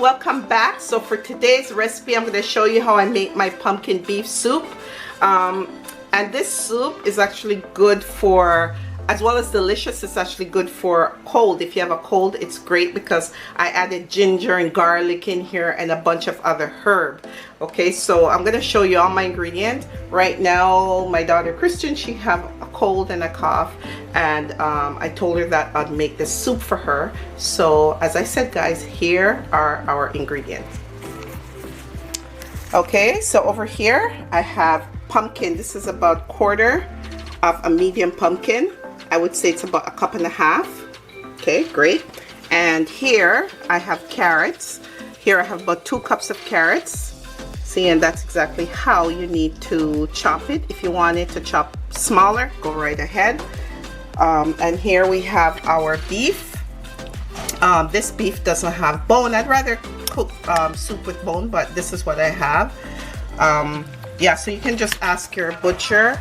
welcome back. So for today's recipe, I'm going to show you how I make my pumpkin beef soup. And this soup is actually good for, as well as delicious, it's actually good for cold. If you have a cold, it's great because I added ginger and garlic in here and a bunch of other herb. Okay, so I'm going to show you all my ingredients. Right now, my daughter Kristen, she have a cold and a cough, and I told her that I'd make this soup for her. So as I said, guys, here are our ingredients. Okay, so over here I have pumpkin. This is about 1/4 of a medium pumpkin. I would say it's about 1.5 cups. Okay, great. And here I have carrots. Here I have about 2 cups of carrots. See, and that's exactly how you need to chop it. If you want it to chop smaller, go right ahead. And here we have our beef. This beef doesn't have bone. I'd rather cook soup with bone, but this is what I have. Yeah, so you can just ask your butcher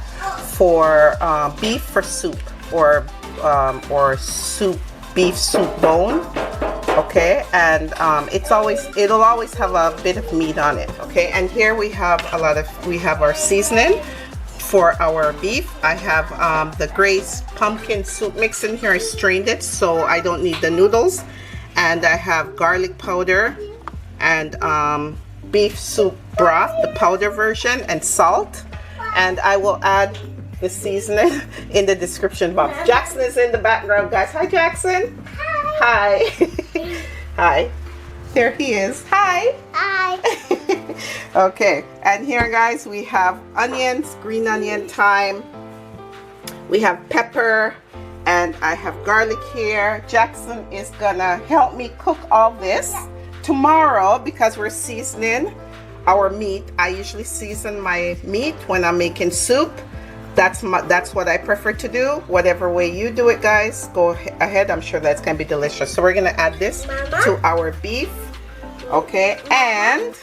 for beef for soup, or soup, beef soup bone. Okay, and it'll always have a bit of meat on it. Okay, and here we have our seasoning for our beef. I have the Grace pumpkin soup mix in here. I strained it so I don't need the noodles, and I have garlic powder and beef soup broth, the powder version, and salt. And I will add the seasoning in the description box. Jackson is in the background, guys. Hi, Jackson. Hi. Hi. There he is. Hi. Hi. Okay, and here, guys, we have onions, green onion, thyme. We have pepper, and I have garlic here. Jackson is gonna help me cook all this tomorrow because we're seasoning our meat. I usually season my meat when I'm making soup. That's what I prefer to do. Whatever way you do it, guys, go ahead. I'm sure that's gonna be delicious. So we're gonna add this to our beef. Okay, and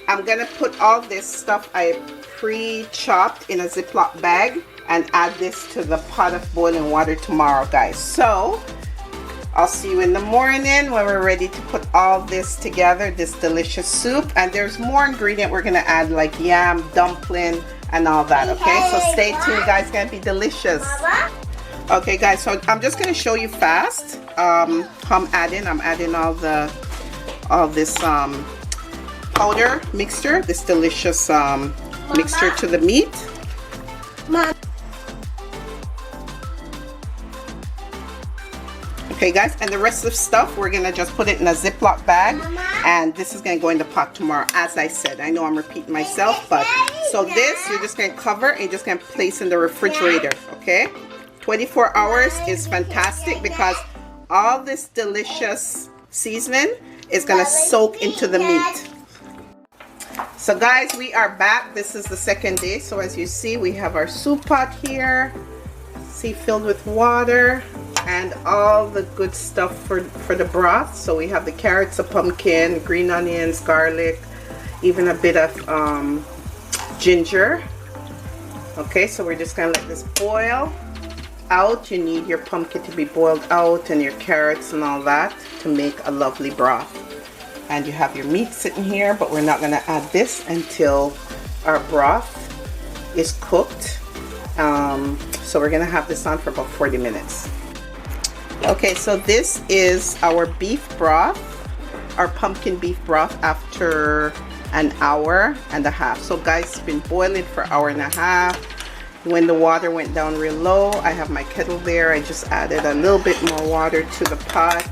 I'm gonna put all this stuff I pre-chopped in a Ziploc bag and add this to the pot of boiling water tomorrow, guys. So I'll see you in the morning when we're ready to put all this together, this delicious soup. And there's more ingredient we're gonna add, like yam, dumpling, and all that. Okay, so stay tuned, guys. It's gonna be delicious. Okay, guys, so I'm just gonna show you fast how I'm adding all this powder mixture, this delicious mixture to the meat. Okay, guys, and the rest of the stuff we're gonna just put it in a Ziploc bag, and this is gonna go in the pot tomorrow. As I said, I know I'm repeating myself, but so this you're just gonna cover and you're just gonna place in the refrigerator. Okay, 24 hours is fantastic because all this delicious seasoning is gonna soak into the meat. So, guys, we are back. This is the second day. So as you see, we have our soup pot here, see, filled with water and all the good stuff for the broth. So we have the carrots, the pumpkin, green onions, garlic, even a bit of ginger. Okay, so we're just gonna let this boil out. You need your pumpkin to be boiled out and your carrots and all that to make a lovely broth. And you have your meat sitting here, but we're not gonna add this until our broth is cooked. So we're gonna have this on for about 40 minutes. Okay, so this is our beef broth, our pumpkin beef broth after an hour and a half. So, guys, it's been boiling for an hour and a half. When the water went down real low, I have my kettle there. I just added a little bit more water to the pot.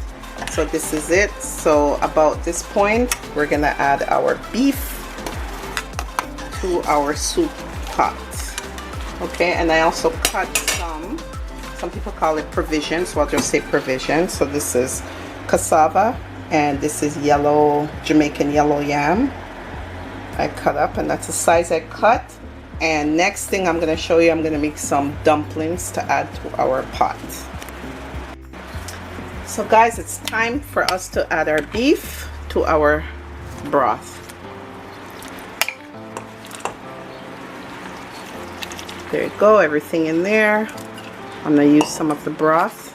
So this is it. So about this point, we're gonna add our beef to our soup pot. Okay, and I also cut some people call it provision, so I'll just say provision. So this is cassava, and this is Jamaican yellow yam. I cut up, and that's the size I cut. And next thing I'm going to show you, I'm going to make some dumplings to add to our pot. So, guys, it's time for us to add our beef to our broth. There you go, everything in there. I'm going to use some of the broth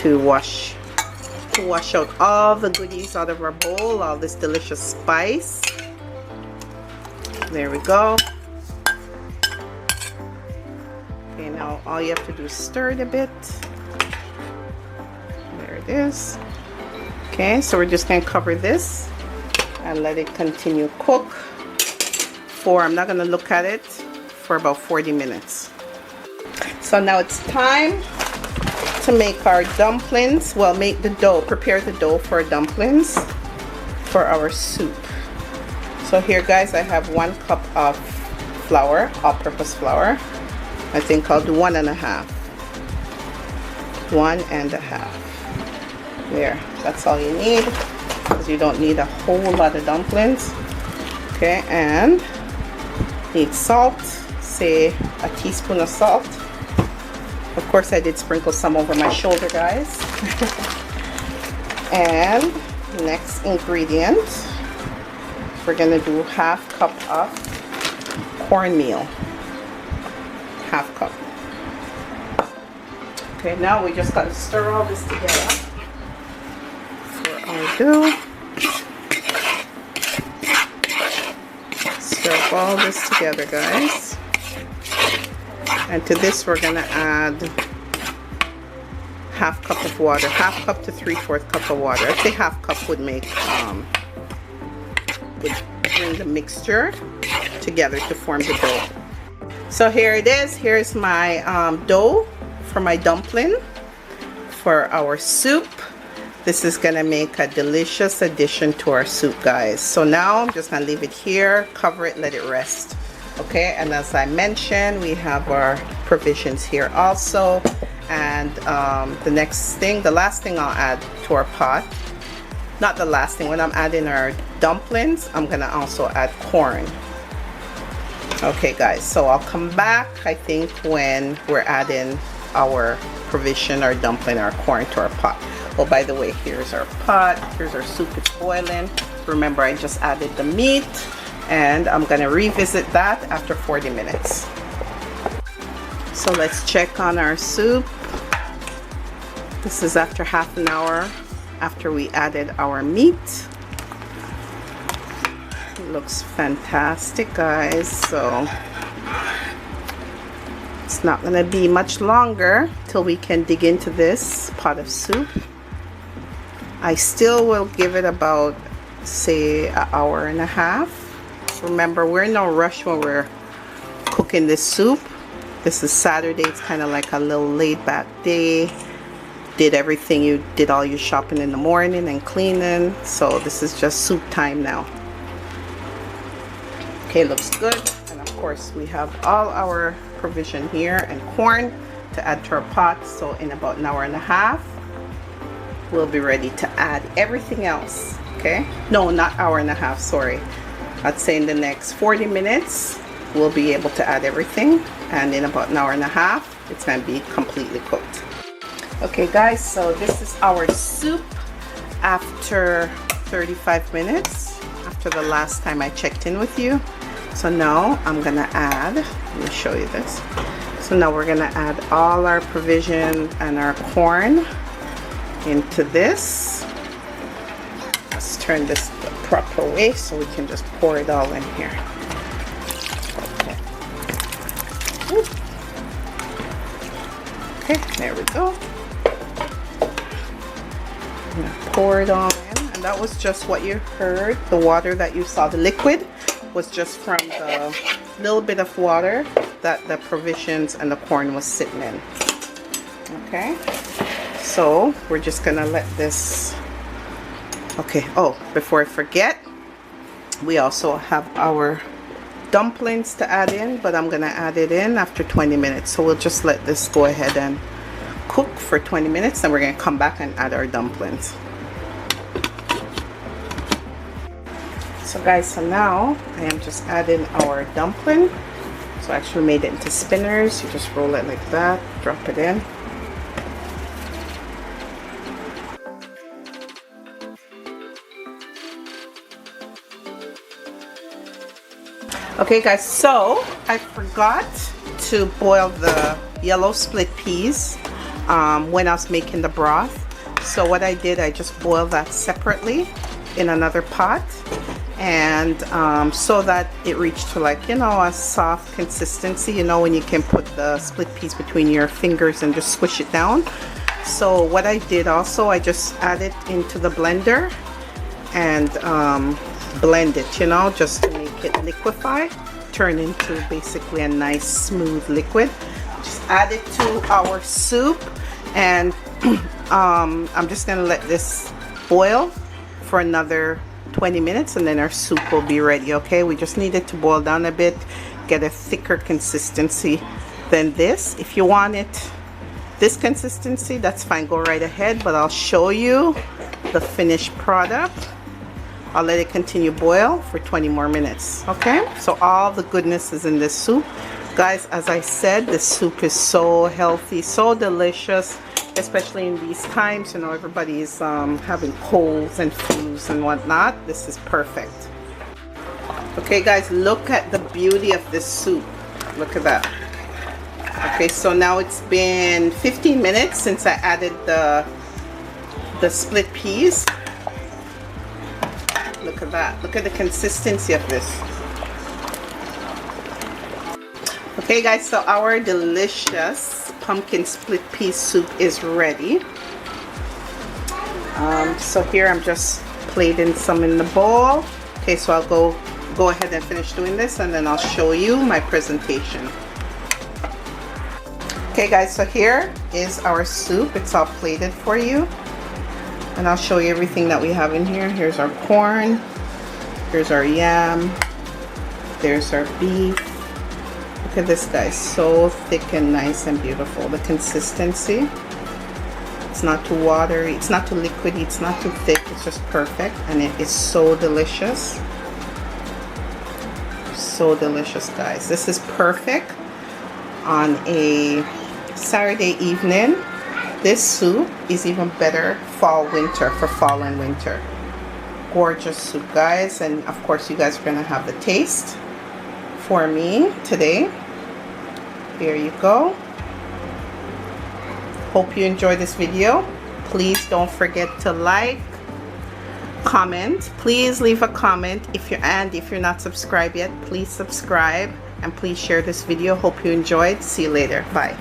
to wash to wash out all the goodies out of our bowl, all this delicious spice. There we go. Okay, now all you have to do is stir it a bit. There it is. Okay, so we're just going to cover this and let it continue cook for, I'm not going to look at it, for about 40 minutes. So now it's time to make our dumplings. Well, make the dough, prepare the dough for dumplings for our soup. So here guys, I have 1 cup of flour, all-purpose flour. I think I'll do 1.5. 1.5. There, that's all you need, because you don't need a whole lot of dumplings. Okay, and need salt, say a teaspoon of salt. Of course I did sprinkle some over my shoulder, guys. And next ingredient, we're gonna do 1/2 cup of cornmeal. 1/2 cup. Okay, now we just gotta stir all this together for our dough. Stir all this together, guys. And to this we're gonna add 1/2 cup of water, 1/2 cup to 3/4 cup of water. I'd say 1/2 cup would make would bring the mixture together to form the dough. So here it is. Here's my dough for my dumpling for our soup. This is gonna make a delicious addition to our soup, guys. So now I'm just gonna leave it here, cover it, let it rest. Okay, and as I mentioned, we have our provisions here also. And the last thing I'll add to our pot, not the last thing, when I'm adding our dumplings, I'm gonna also add corn. Okay guys, so I'll come back, I think, when we're adding our provision, our dumpling, our corn to our pot. Oh, by the way, here's our pot, here's our soup, it's boiling. Remember, I just added the meat, and I'm gonna revisit that after 40 minutes. So let's check on our soup. This is after 1/2 hour after we added our meat. It looks fantastic, guys. So it's not gonna be much longer till we can dig into this pot of soup. I still will give it about, say, 1.5 hours. Remember, we're in no rush when we're cooking this soup. This is Saturday. It's kind of like a little laid back day. Did everything, you did all your shopping in the morning and cleaning. So this is just soup time now. Okay, looks good. And of course, we have all our provision here and corn to add to our pot. So in about 1.5 hours, we'll be ready to add everything else. Okay, no, not 1.5 hours, sorry. I'd say in the next 40 minutes we'll be able to add everything, and in about 1.5 hours it's going to be completely cooked. Okay guys, so this is our soup after 35 minutes after the last time I checked in with you. So now I'm gonna add, let me show you this. So now we're gonna add all our provision and our corn into this. Let's turn this the proper way so we can just pour it all in here. Okay. Okay, there we go. I'm gonna pour it all in, and that was just what you heard. The water that you saw, the liquid, was just from the little bit of water that the provisions and the corn was sitting in. Okay, so we're just gonna let this. Okay, oh, before I forget, we also have our dumplings to add in, but I'm gonna add it in after 20 minutes. So we'll just let this go ahead and cook for 20 minutes, then we're gonna come back and add our dumplings. So guys, so now I am just adding our dumpling. So I actually made it into spinners. You just roll it like that, drop it in. Okay guys, so I forgot to boil the yellow split peas when I was making the broth. So what I did, I just boiled that separately in another pot, and so that it reached to, like, you know, a soft consistency, you know, when you can put the split peas between your fingers and just squish it down. So what I did also, I just added into the blender and blend it, you know, just to make it liquefy, turn into basically a nice smooth liquid. Just add it to our soup, and I'm just gonna let this boil for another 20 minutes, and then our soup will be ready. Okay, we just need it to boil down a bit, get a thicker consistency than this. If you want it this consistency, that's fine, go right ahead, but I'll show you the finished product. I'll let it continue boil for 20 more minutes. Okay, so all the goodness is in this soup, guys. As I said, this soup is so healthy, so delicious, especially in these times, you know, everybody is having colds and flus and whatnot. This is perfect. Okay guys, look at the beauty of this soup. Look at that. Okay, so now it's been 15 minutes since I added the split peas. Look at that. Look at the consistency of this. Okay guys, so our delicious pumpkin split pea soup is ready. So here I'm just plating some in the bowl. Okay, so I'll go ahead and finish doing this, and then I'll show you my presentation. Okay guys, so here is our soup. It's all plated for you, and I'll show you everything that we have in here. Here's our corn, here's our yam, there's our beef. Look at this, guys, so thick and nice and beautiful. The consistency, it's not too watery, it's not too liquidy, it's not too thick, it's just perfect, and it is so delicious. So delicious, guys. This is perfect on a Saturday evening. This soup is even better for fall and winter. Gorgeous soup, guys, and of course you guys are gonna have the taste for me today. Here you go. Hope you enjoyed this video. Please don't forget to like, comment. Please leave a comment. If you're not subscribed yet, please subscribe, and please share this video. Hope you enjoyed. See you later. Bye.